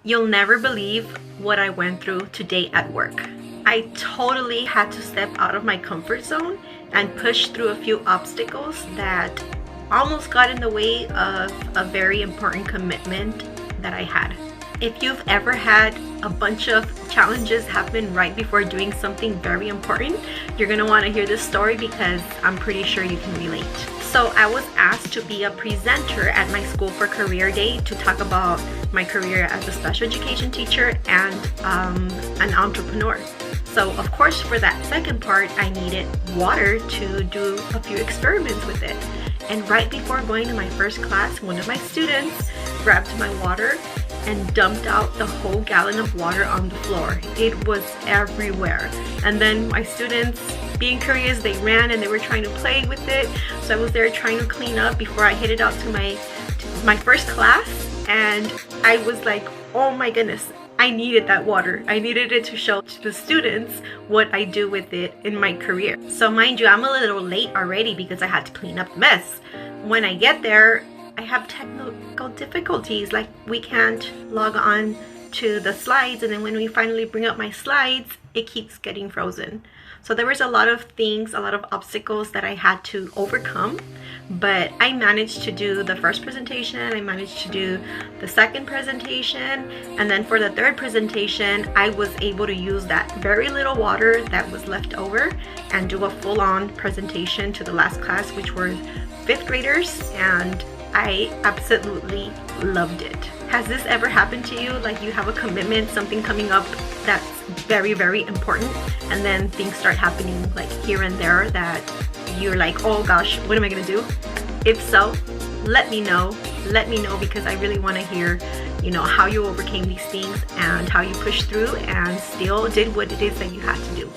You'll never believe what I went through today at work. I totally had to step out of my comfort zone and push through a few obstacles that almost got in the way of a very important commitment that I had. If you've ever had a bunch of challenges happen right before doing something very important, you're gonna want to hear this story because I'm pretty sure you can relate. So I was asked to be a presenter at my school for Career Day to talk about my career as a special education teacher and an entrepreneur. So of course for that second part, I needed water to do a few experiments with it. And right before going to my first class, one of my students grabbed my water and dumped out the whole gallon of water on the floor. It was everywhere. And then my students, being curious, they ran and they were trying to play with it. So I was there trying to clean up before I headed out to my first class. And I was like, oh my goodness, I needed that water. I needed it to show to the students what I do with it in my career. So mind you, I'm a little late already because I had to clean up the mess. When I get there, I have technical difficulties, like we can't log on to the slides, and then when we finally bring up my slides, it keeps getting frozen. So there was a lot of things, a lot of obstacles that I had to overcome, but I managed to do the first presentation, I managed to do the second presentation, and then for the third presentation, I was able to use that very little water that was left over and do a full-on presentation to the last class, which were fifth graders, and I absolutely loved it. Has this ever happened to you? Like you have a commitment, something coming up that's very, very important, and then things start happening like here and there that you're like, oh gosh, what am I gonna do? If so, let me know. Let me know because I really want to hear, how you overcame these things and how you pushed through and still did what it is that you had to do.